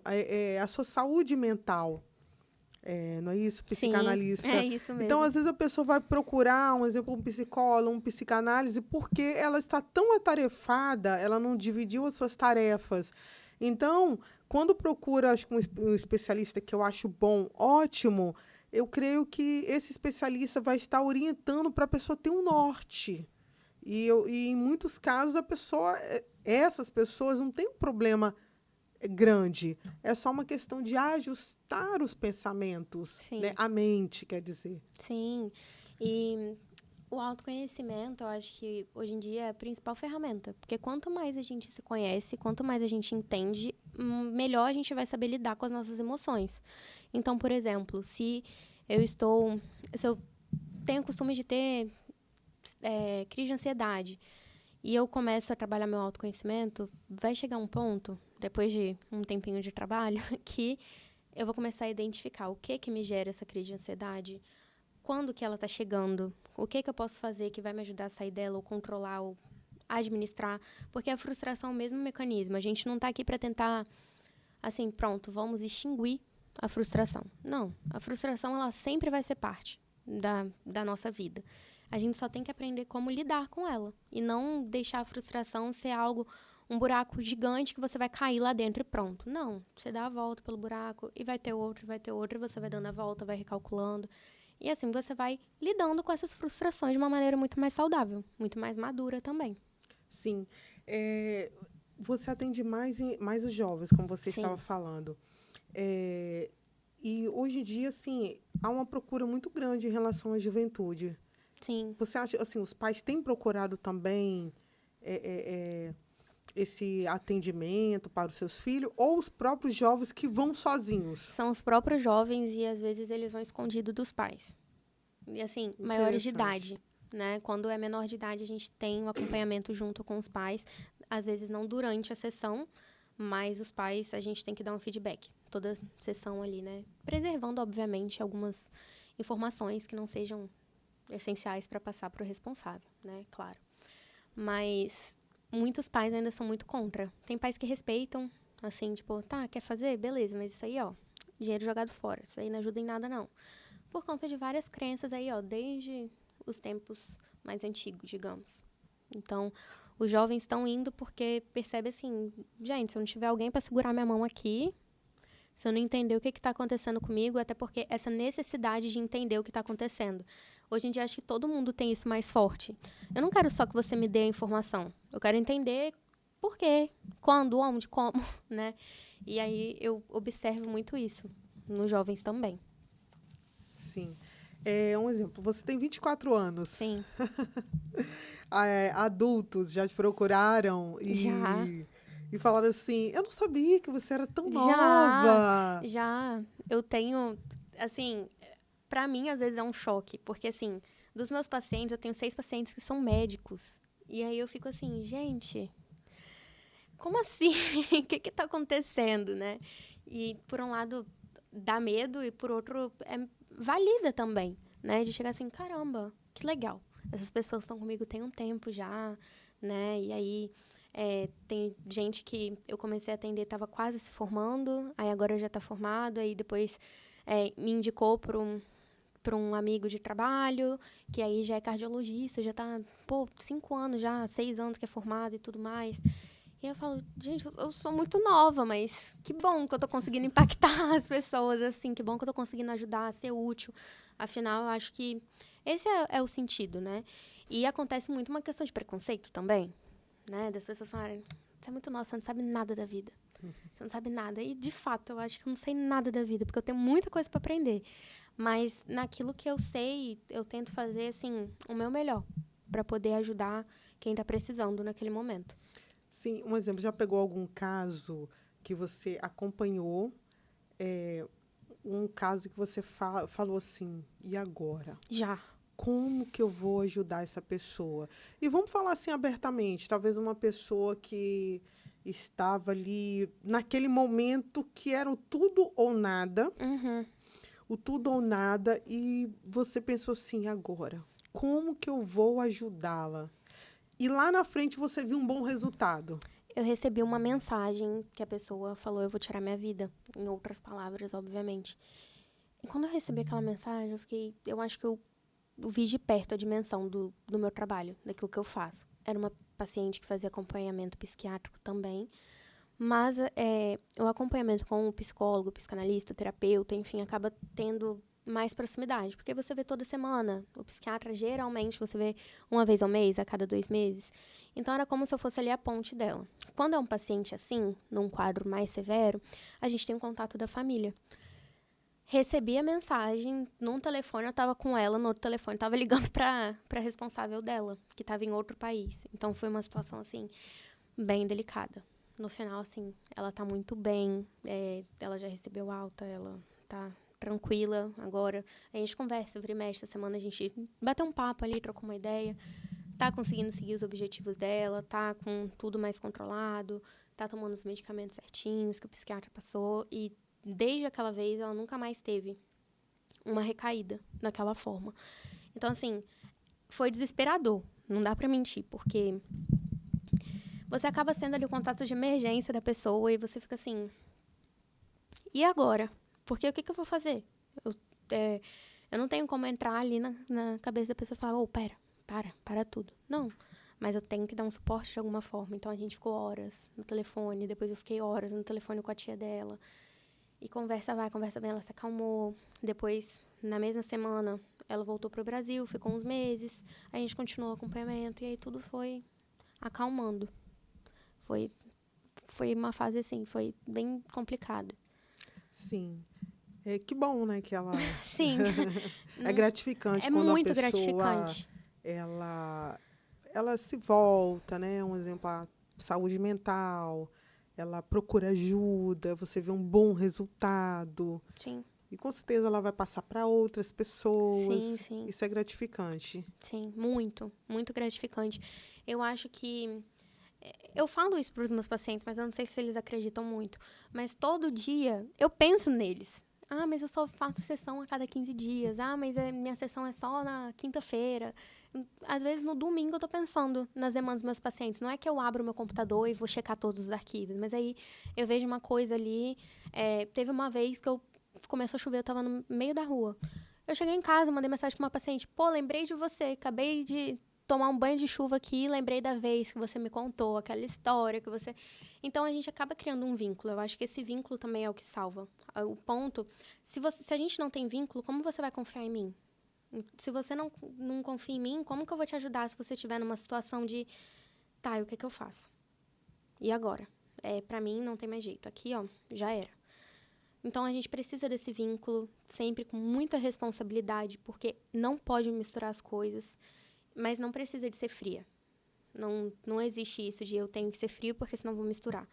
a sua saúde mental. Não é isso? Sim, é Psicanalista. isso Então, mesmo. às vezes, a pessoa vai procurar, um exemplo, um psicólogo, um psicanálise, porque ela está tão atarefada, ela não dividiu as suas tarefas. Então, quando procura acho, que um especialista que eu acho bom, ótimo, eu creio que esse especialista vai estar orientando para a pessoa ter um norte. E em muitos casos, essas pessoas não têm um problema grande. É só uma questão de ajustar os pensamentos, né? Sim, A mente, quer dizer. sim. E o autoconhecimento, eu acho que hoje em dia é a principal ferramenta. Porque quanto mais a gente se conhece, quanto mais a gente entende, melhor a gente vai saber lidar com as nossas emoções. Então, por exemplo, eu estou. Se eu tenho o costume de ter crise de ansiedade e eu começo a trabalhar meu autoconhecimento, vai chegar um ponto, depois de um tempinho de trabalho, que eu vou começar a identificar o que me gera essa crise de ansiedade, quando que ela está chegando, o que eu posso fazer que vai me ajudar a sair dela, ou controlar, ou administrar, porque a frustração é o mesmo mecanismo. A gente não está aqui para tentar, assim, pronto, vamos extinguir a frustração. Não, a frustração ela sempre vai ser parte da nossa vida. A gente só tem que aprender como lidar com ela e não deixar a frustração ser algo, um buraco gigante que você vai cair lá dentro e pronto. Não, você dá a volta pelo buraco e vai ter outro, e você vai dando a volta, vai recalculando. E assim você vai lidando com essas frustrações de uma maneira muito mais saudável, muito mais madura também. Sim. Você atende mais os jovens, como você estava Sim, falando. É, e hoje em dia, assim, há uma procura muito grande em relação à juventude. sim. Você acha, assim, os pais têm procurado também é, é, é, esse atendimento para os seus filhos ou os próprios jovens que vão sozinhos? São os próprios jovens e às vezes eles vão escondido dos pais. E assim, maiores de Interessante. idade, né? Quando é menor de idade, a gente tem um acompanhamento junto com os pais, às vezes não durante a sessão, mas os pais a gente tem que dar um feedback toda sessão ali, né? Preservando, obviamente, algumas informações que não sejam essenciais para passar para o responsável, né? Claro. Mas muitos pais ainda são muito contra. Tem pais que respeitam, assim, tipo, tá, quer fazer? Beleza, mas isso aí, ó, dinheiro jogado fora. Isso aí não ajuda em nada, não. Por conta de várias crenças aí, ó, desde os tempos mais antigos, digamos. Então, os jovens estão indo porque percebe assim, gente, se eu não tiver alguém para segurar minha mão aqui, se eu não entender o que está acontecendo comigo, até porque essa necessidade de entender o que está acontecendo. Hoje em dia, acho que todo mundo tem isso mais forte. Eu não quero só que você me dê a informação. Eu quero entender por quê, quando, onde, como, né? E aí eu observo muito isso nos jovens também. Sim. Um exemplo, você tem 24 anos. Sim, Adultos já te procuraram já. e falaram assim: eu não sabia que você era tão Já, nova. já. Eu tenho, assim, pra mim às vezes é um choque, porque assim, dos meus pacientes, eu tenho 6 pacientes que são médicos. E aí eu fico assim, gente, como assim? O que que tá acontecendo, né? E por um lado dá medo e por outro valida também, né? De chegar assim, caramba, que legal. Essas pessoas estão comigo tem um tempo já, né? E aí tem gente que eu comecei a atender, estava quase se formando, aí agora já está formado, aí depois me indicou para um amigo de trabalho, que aí já é cardiologista, já está, 5 anos já, 6 anos que é formado e tudo mais. E eu falo, gente, eu sou muito nova, mas que bom que eu tô conseguindo impactar as pessoas, assim, que bom que eu tô conseguindo ajudar a ser útil. Afinal, eu acho que Esse é o sentido, né? E acontece muito uma questão de preconceito também, né? Das pessoas falarem, você é muito nova, você não sabe nada da vida. Você não sabe nada. E, de fato, eu acho que eu não sei nada da vida, porque eu tenho muita coisa para aprender. Mas, naquilo que eu sei, eu tento fazer, assim, o meu melhor para poder ajudar quem está precisando naquele momento. Sim, um exemplo, já pegou algum caso que você acompanhou, é, um caso que você falou assim, e agora? Já. Como que eu vou ajudar essa pessoa? E vamos falar assim abertamente, talvez uma pessoa que estava ali naquele momento que era o tudo ou nada, Uhum. o tudo ou nada, e você pensou assim, agora, como que eu vou ajudá-la? E lá na frente você viu um bom resultado. Eu recebi uma mensagem que a pessoa falou, eu vou tirar minha vida. Em outras palavras, obviamente. E quando eu recebi aquela mensagem, eu acho que eu vi de perto a dimensão do meu trabalho, daquilo que eu faço. Era uma paciente que fazia acompanhamento psiquiátrico também, mas o acompanhamento com o psicólogo, o psicanalista, o terapeuta, enfim, acaba tendo mais proximidade, porque você vê toda semana. O psiquiatra, geralmente, você vê uma vez ao mês, a cada 2 meses. Então, era como se eu fosse ali a ponte dela. Quando é um paciente assim, num quadro mais severo, a gente tem um contato da família. Recebi a mensagem, num telefone eu estava com ela, no outro telefone estava ligando para responsável dela, que estava em outro país. Então foi uma situação assim bem delicada. No final, assim, ela tá muito bem, ela já recebeu alta, ela tá tranquila agora. A gente conversa, vira e mexe, essa semana a gente bateu um papo ali, trocou uma ideia, tá conseguindo seguir os objetivos dela, tá com tudo mais controlado, tá tomando os medicamentos certinhos que o psiquiatra passou e desde aquela vez ela nunca mais teve uma recaída daquela forma. Então, assim, foi desesperador, não dá pra mentir, porque você acaba sendo ali o contato de emergência da pessoa e você fica assim, e agora? Porque o que eu vou fazer? Eu não tenho como entrar ali na cabeça da pessoa e falar, para tudo. Não, mas eu tenho que dar um suporte de alguma forma. Então, a gente ficou horas no telefone, depois eu fiquei horas no telefone com a tia dela. E conversa vem, ela se acalmou. Depois, na mesma semana, ela voltou pro Brasil, ficou uns meses. A gente continuou o acompanhamento e aí tudo foi acalmando. Foi, foi uma fase assim, foi bem complicada. Sim. É, que bom, né, que ela Sim. é gratificante É quando a muito pessoa gratificante. ela ela se volta, né? Um exemplo, a saúde mental, ela procura ajuda, você vê um bom resultado Sim, e com certeza ela vai passar para outras sim, pessoas. sim, Isso é gratificante. sim. Muito, muito gratificante. Eu acho que eu falo isso para os meus pacientes, mas eu não sei se eles acreditam muito. Mas todo dia eu penso neles. Ah, mas eu só faço sessão a cada 15 dias. Ah, mas minha sessão é só na quinta-feira. Às vezes, no domingo, eu tô pensando nas demandas dos meus pacientes. Não é que eu abro meu computador e vou checar todos os arquivos, mas aí eu vejo uma coisa ali. Teve uma vez que começou a chover, eu tava no meio da rua. Eu cheguei em casa, mandei mensagem pra uma paciente. Pô, lembrei de você, acabei de tomar um banho de chuva aqui e lembrei da vez que você me contou, aquela história que você... Então, a gente acaba criando um vínculo. Eu acho que esse vínculo também é o que salva. O ponto, se a gente não tem vínculo, como você vai confiar em mim? Se você não confia em mim, como que eu vou te ajudar se você estiver numa situação de... Tá, e o que eu faço? E agora? Pra mim, não tem mais jeito. Aqui, ó, já era. Então, a gente precisa desse vínculo, sempre com muita responsabilidade, porque não pode misturar as coisas, mas não precisa de ser fria. Não existe isso de eu tenho que ser frio porque senão vou misturar.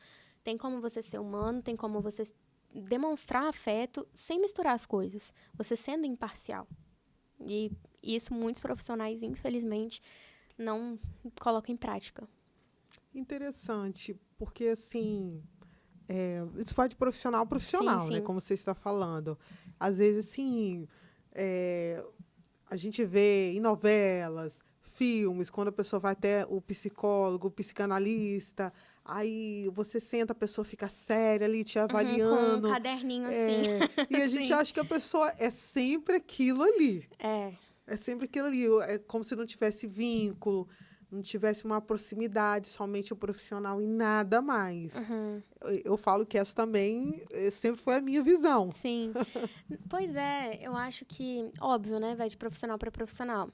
Tem como você ser humano, tem como você demonstrar afeto sem misturar as coisas. Você sendo imparcial. E isso muitos profissionais, infelizmente, não colocam em prática. Interessante, porque assim, isso vai de profissional a Sim, profissional, né? sim. Como você está falando. Às vezes, assim, é, a gente vê em novelas, filmes, quando a pessoa vai até o psicólogo, o psicanalista, aí você senta, a pessoa fica séria ali te Uhum, com um avaliando, caderninho assim. e a gente Sim. acha que a pessoa é sempre aquilo ali. É. É sempre aquilo ali, é como se não tivesse vínculo. não tivesse uma proximidade, somente o profissional e nada mais. Eu falo que essa também sempre foi a minha visão. Sim. Pois é, eu acho que, óbvio, né, vai de profissional para profissional.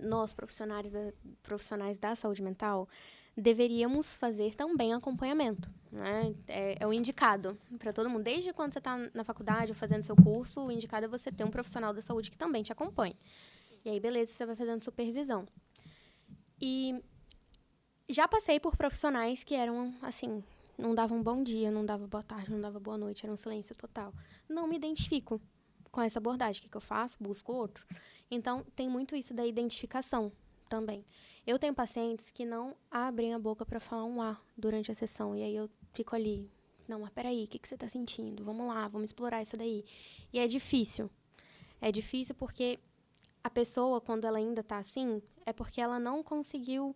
Nós, profissionais da saúde mental, deveríamos fazer também acompanhamento, né? É o indicado para todo mundo. Desde quando você está na faculdade ou fazendo seu curso, o indicado é você ter um profissional da saúde que também te acompanhe. E aí, beleza, você vai fazendo supervisão. E já passei por profissionais que eram, assim, não davam bom dia, não dava boa tarde, não dava boa noite, era um silêncio total. Não me identifico com essa abordagem. O que eu faço? Busco outro. Então, tem muito isso da identificação também. Eu tenho pacientes que não abrem a boca para falar um A durante a sessão. E aí eu fico ali, não, mas peraí, o que você está sentindo? Vamos lá, vamos explorar isso daí. E é difícil. É difícil porque a pessoa, quando ela ainda está assim, é porque ela não conseguiu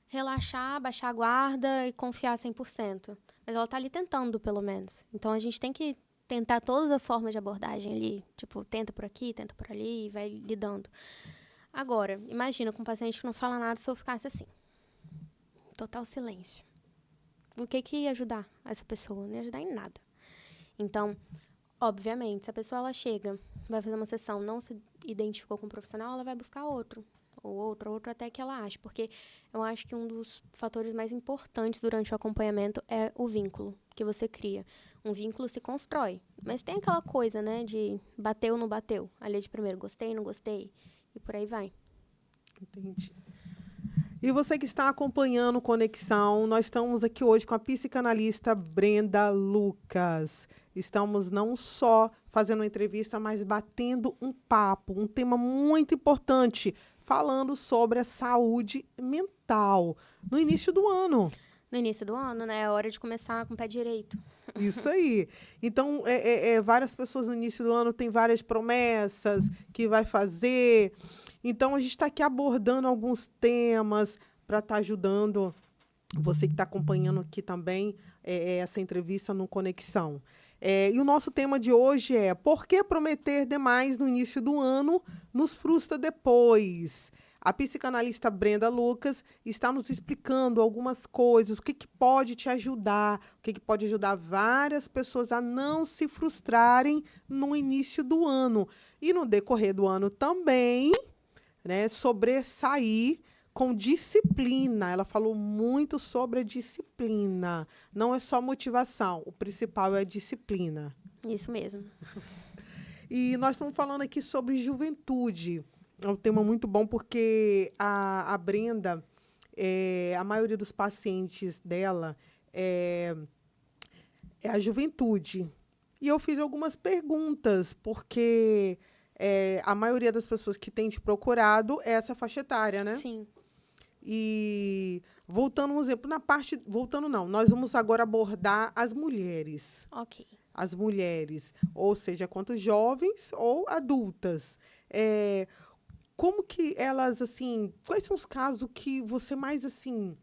relaxar, baixar a guarda e confiar 100%. Mas ela está ali tentando, pelo menos. Então, a gente tem que tentar todas as formas de abordagem ali. Tipo, tenta por aqui, tenta por ali e vai lidando. Agora, imagina com um paciente que não fala nada se eu ficasse assim. Total silêncio. O que ia ajudar essa pessoa? Não ia ajudar em nada. Então, obviamente, se a pessoa ela chega, vai fazer uma sessão, não se identificou com um profissional, ela vai buscar outro. Ou outro até que ela ache. Porque eu acho que um dos fatores mais importantes durante o acompanhamento é o vínculo que você cria. Um vínculo se constrói. Mas tem aquela coisa, né, de bateu ou não bateu. Ali de primeiro, gostei, não gostei. E por aí vai. Entendi. E você que está acompanhando Conexão, nós estamos aqui hoje com a psicanalista Brenda Lucas. Estamos não só fazendo uma entrevista, mas batendo um papo, um tema muito importante, falando sobre a saúde mental no início do ano. No início do ano, né? É hora de começar com o pé direito. Isso aí. Então, várias pessoas no início do ano têm várias promessas que vai fazer. Então, a gente está aqui abordando alguns temas para estar ajudando você que está acompanhando aqui também essa entrevista no Conexão. E o nosso tema de hoje é: por que prometer demais no início do ano nos frustra depois? A psicanalista Brenda Lucas está nos explicando algumas coisas, o que pode te ajudar, o que pode ajudar várias pessoas a não se frustrarem no início do ano. E no decorrer do ano também, né, sobressair com disciplina. Ela falou muito sobre a disciplina. Não é só motivação, o principal é a disciplina. Isso mesmo. E nós estamos falando aqui sobre juventude. É um tema muito bom porque a Brenda, a maioria dos pacientes dela é a juventude. E eu fiz algumas perguntas, porque a maioria das pessoas que tem te procurado é essa faixa etária, né? Sim. E voltando um exemplo, voltando não, nós vamos agora abordar as mulheres. Ok. As mulheres, ou seja, quanto jovens ou adultas. Como que elas, assim, quais são os casos que você mais, assim,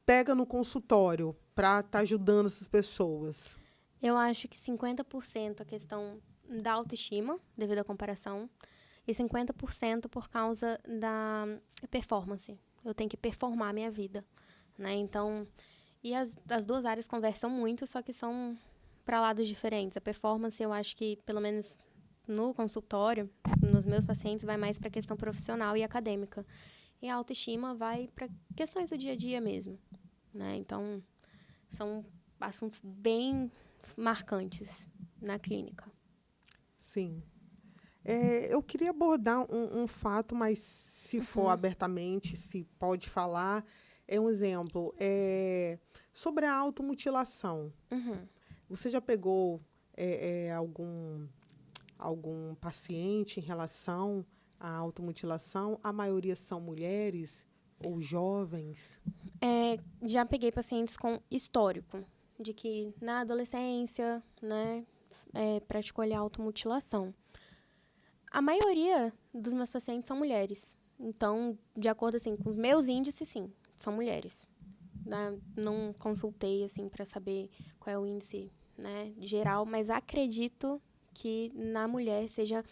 pega no consultório para estar ajudando essas pessoas? Eu acho que 50% a questão da autoestima, devido à comparação, e 50% por causa da performance. Eu tenho que performar a minha vida, né? Então, e as duas áreas conversam muito, só que são para lados diferentes. A performance, eu acho que, pelo menos no consultório, nos meus pacientes, vai mais para a questão profissional e acadêmica. E a autoestima vai para questões do dia a dia mesmo, né? Então, são assuntos bem marcantes na clínica. Sim. Eu queria abordar um fato, mas se for abertamente, se pode falar, é um exemplo. Sobre a automutilação. Você já pegou algum paciente em relação à automutilação? A maioria são mulheres ou jovens? Já peguei pacientes com histórico de que na adolescência, né, praticou a automutilação. A maioria dos meus pacientes são mulheres. Então, de acordo assim, com os meus índices, sim, são mulheres. Não consultei assim para saber qual é o índice, né, geral, mas acredito que na mulher seja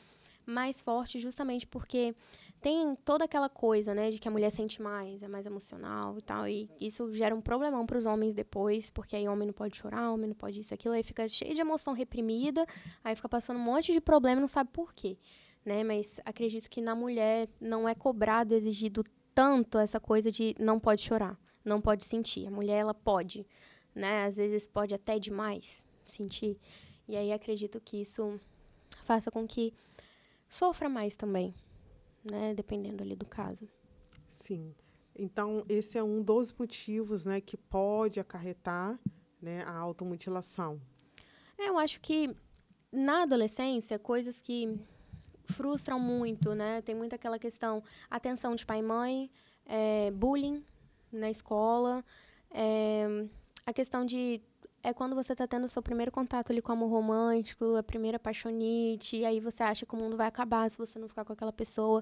mais forte justamente porque tem toda aquela coisa, né, de que a mulher sente mais, é mais emocional e tal, e isso gera um problemão para os homens depois, porque aí homem não pode chorar, homem não pode isso, aquilo, aí fica cheio de emoção reprimida, aí fica passando um monte de problema e não sabe por quê, né, mas acredito que na mulher não é cobrado, exigido tanto essa coisa de não pode chorar, não pode sentir, a mulher, ela pode, né, às vezes pode até demais sentir, e aí acredito que isso faça com que sofra mais também, né, dependendo ali do caso. Sim. Então, esse é um dos motivos, né, que pode acarretar, né, a automutilação. Eu acho que na adolescência, coisas que frustram muito, né, tem muito aquela questão, atenção de pai e mãe, bullying na escola, a questão de quando você está tendo o seu primeiro contato ali com o amor romântico, a primeira paixonite, e aí você acha que o mundo vai acabar se você não ficar com aquela pessoa.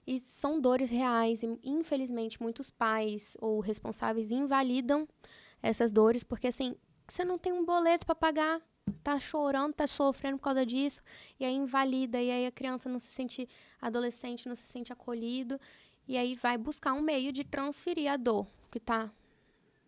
E são dores reais, e infelizmente muitos pais ou responsáveis invalidam essas dores, porque assim, você não tem um boleto para pagar, tá chorando, tá sofrendo por causa disso, e aí invalida, e aí a criança não se sente, adolescente não se sente acolhido, e aí vai buscar um meio de transferir a dor que tá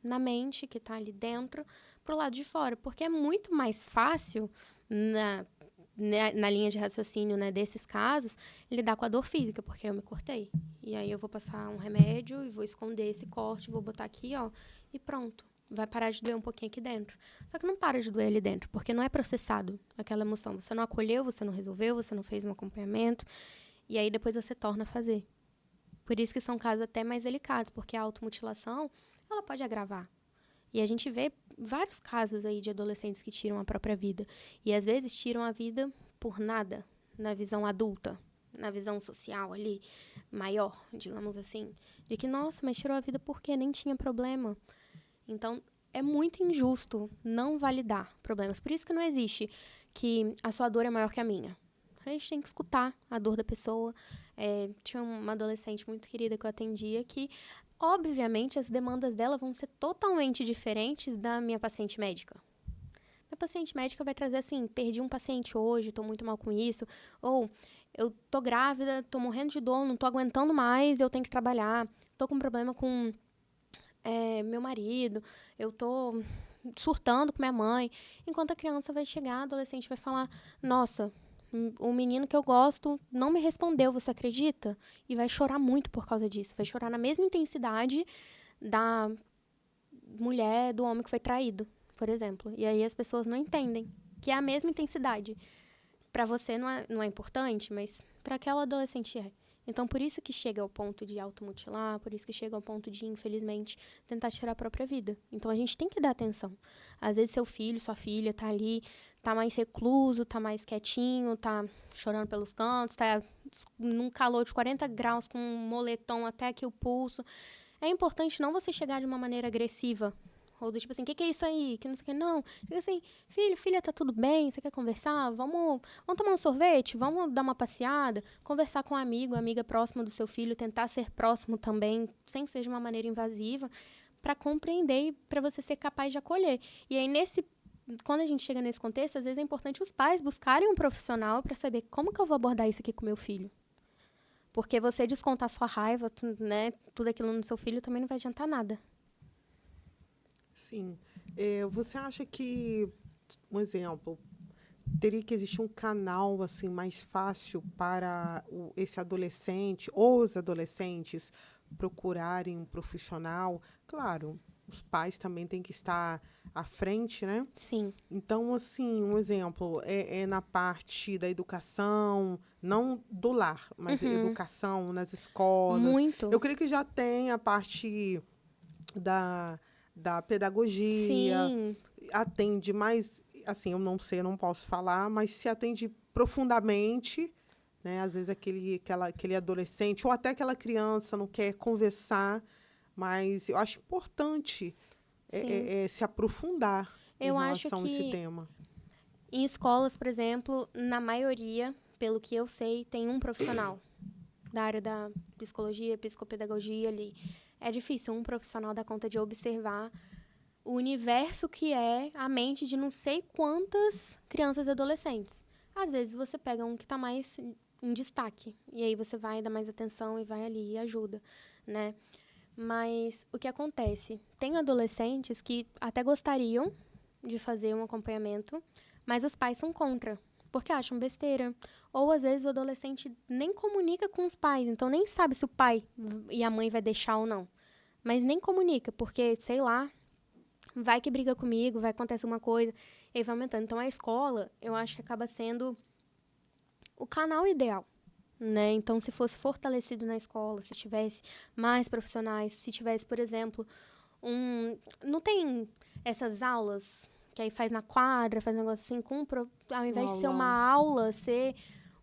na mente, que tá ali dentro, pro lado de fora, porque é muito mais fácil na linha de raciocínio, né, desses casos, lidar com a dor física, porque eu me cortei. E aí eu vou passar um remédio e vou esconder esse corte, vou botar aqui, ó, e pronto. Vai parar de doer um pouquinho aqui dentro. Só que não para de doer ali dentro, porque não é processado aquela emoção. Você não acolheu, você não resolveu, você não fez um acompanhamento, e aí depois você torna a fazer. Por isso que são casos até mais delicados, porque a automutilação, ela pode agravar. E a gente vê vários casos aí de adolescentes que tiram a própria vida. E às vezes tiram a vida por nada, na visão adulta, na visão social ali, maior, digamos assim. De que, nossa, mas tirou a vida porque nem tinha problema. Então, é muito injusto não validar problemas. Por isso que não existe que a sua dor é maior que a minha. A gente tem que escutar a dor da pessoa. Tinha uma adolescente muito querida que eu atendia que, obviamente, as demandas dela vão ser totalmente diferentes da minha paciente médica. Minha paciente médica vai trazer assim, perdi um paciente hoje, tô muito mal com isso, ou eu tô grávida, tô morrendo de dor, não tô aguentando mais, eu tenho que trabalhar, tô com problema com meu marido, eu tô surtando com minha mãe. Enquanto a criança vai chegar, a adolescente vai falar, nossa, o menino que eu gosto não me respondeu, você acredita? E vai chorar muito por causa disso. Vai chorar na mesma intensidade da mulher, do homem que foi traído, por exemplo. E aí as pessoas não entendem que é a mesma intensidade. Para você não é importante, mas para aquela adolescente é. Então, por isso que chega ao ponto de automutilar, por isso que chega ao ponto de, infelizmente, tentar tirar a própria vida. Então, a gente tem que dar atenção. Às vezes, seu filho, sua filha tá ali, tá mais recluso, tá mais quietinho, tá chorando pelos cantos, tá num calor de 40 graus com um moletom até aqui o pulso. É importante não você chegar de uma maneira agressiva. Ou do tipo assim, o que é isso aí? Que não sei o que. Não. Chega assim, filho, filha, tá tudo bem? Você quer conversar? Vamos tomar um sorvete? Vamos dar uma passeada? Conversar com um amigo, amiga próxima do seu filho, tentar ser próximo também, sem que seja de uma maneira invasiva, para compreender e para você ser capaz de acolher. E aí, quando a gente chega nesse contexto, às vezes é importante os pais buscarem um profissional para saber como que eu vou abordar isso aqui com meu filho. Porque você descontar sua raiva, né, tudo aquilo no seu filho também não vai adiantar nada. Sim. Você acha que, um exemplo, teria que existir um canal assim mais fácil para esse adolescente ou os adolescentes procurarem um profissional? Claro, os pais também têm que estar à frente, né? Sim. Então, assim, um exemplo é na parte da educação, não do lar, mas educação nas escolas. Muito. Eu creio que já tem a parte da, da pedagogia, Sim. atende mais, assim, eu não sei, eu não posso falar, mas se atende profundamente, né? Às vezes aquele adolescente ou até aquela criança não quer conversar, mas eu acho importante Sim. se aprofundar em Eu acho relação a esse que tema. em escolas, por exemplo, na maioria, pelo que eu sei, tem um profissional da área da psicologia, psicopedagogia ali. É difícil um profissional dar conta de observar o universo que é a mente de não sei quantas crianças e adolescentes. Às vezes você pega um que está mais em destaque. E aí você vai dar mais atenção e vai ali e ajuda, né? Mas o que acontece? Tem adolescentes que até gostariam de fazer um acompanhamento, mas os pais são contra, porque acham besteira. Ou às vezes o adolescente nem comunica com os pais, então nem sabe se o pai e a mãe vai deixar ou não. Mas nem comunica, porque, sei lá, vai que briga comigo, vai acontecer uma coisa, e aí vai aumentando. Então a escola, eu acho que acaba sendo o canal ideal, né? Então, se fosse fortalecido na escola, se tivesse mais profissionais, se tivesse, por exemplo, não tem essas aulas que aí faz na quadra, faz um negócio assim, ao invés de ser uma aula, ser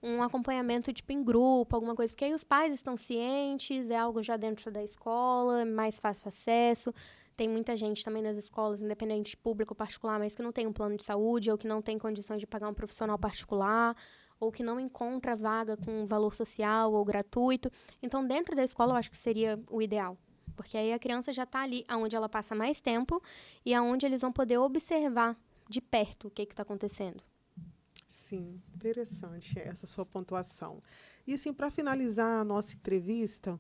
um acompanhamento tipo em grupo, alguma coisa, porque aí os pais estão cientes, é algo já dentro da escola, é mais fácil acesso. Tem muita gente também nas escolas, independente público ou particular, mas que não tem um plano de saúde ou que não tem condições de pagar um profissional particular ou que não encontra vaga com valor social ou gratuito. Então, dentro da escola, eu acho que seria o ideal. Porque aí a criança já está ali onde ela passa mais tempo e aonde eles vão poder observar de perto o que está acontecendo. Sim, interessante essa sua pontuação. E assim, para finalizar a nossa entrevista,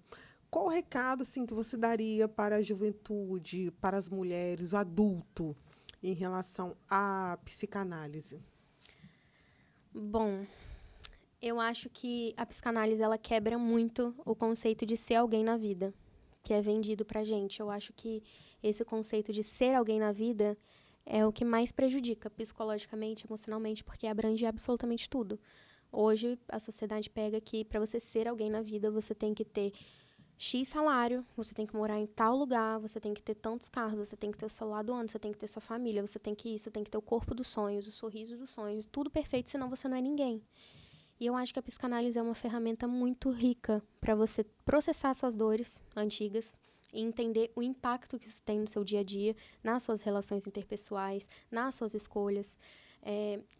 qual o recado assim que você daria para a juventude, para as mulheres, o adulto, em relação à psicanálise? Bom, eu acho que a psicanálise ela quebra muito o conceito de ser alguém na vida, que é vendido pra gente. Eu acho que esse conceito de ser alguém na vida é o que mais prejudica psicologicamente, emocionalmente, porque abrange absolutamente tudo. Hoje, a sociedade pega que para você ser alguém na vida, você tem que ter X salário, você tem que morar em tal lugar, você tem que ter tantos carros, você tem que ter o celular do ano, você tem que ter sua família, você tem que isso, você tem que ter o corpo dos sonhos, o sorriso dos sonhos, tudo perfeito, senão você não é ninguém. E eu acho que a psicanálise é uma ferramenta muito rica para você processar suas dores antigas e entender o impacto que isso tem no seu dia a dia, nas suas relações interpessoais, nas suas escolhas.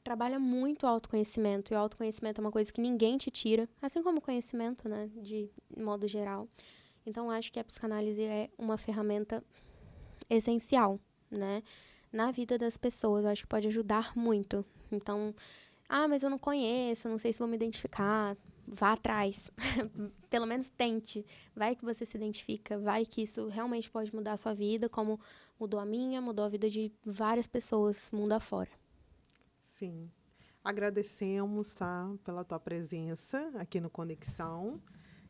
Trabalha muito o autoconhecimento, e o autoconhecimento é uma coisa que ninguém te tira, assim como o conhecimento, né, de modo geral. Então, eu acho que a psicanálise é uma ferramenta essencial, né, na vida das pessoas. Eu acho que pode ajudar muito. Então, mas eu não conheço, não sei se vou me identificar. Vá atrás. Pelo menos tente. Vai que você se identifica, vai que isso realmente pode mudar a sua vida, como mudou a minha, mudou a vida de várias pessoas mundo afora. Sim. Agradecemos, tá, pela tua presença aqui no Conexão.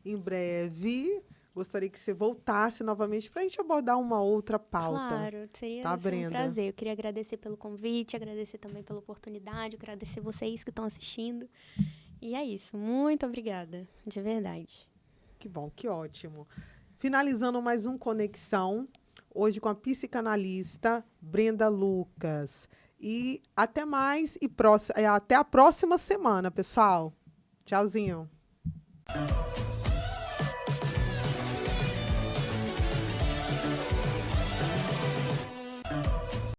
Em breve, gostaria que você voltasse novamente para a gente abordar uma outra pauta. Claro, seria Tá, um Brenda? prazer. Eu queria agradecer pelo convite, agradecer também pela oportunidade, agradecer vocês que estão assistindo. E é isso. Muito obrigada, de verdade. Que bom, que ótimo. Finalizando mais um Conexão, hoje com a psicanalista Brenda Lucas. E até mais e até a próxima semana, pessoal. Tchauzinho.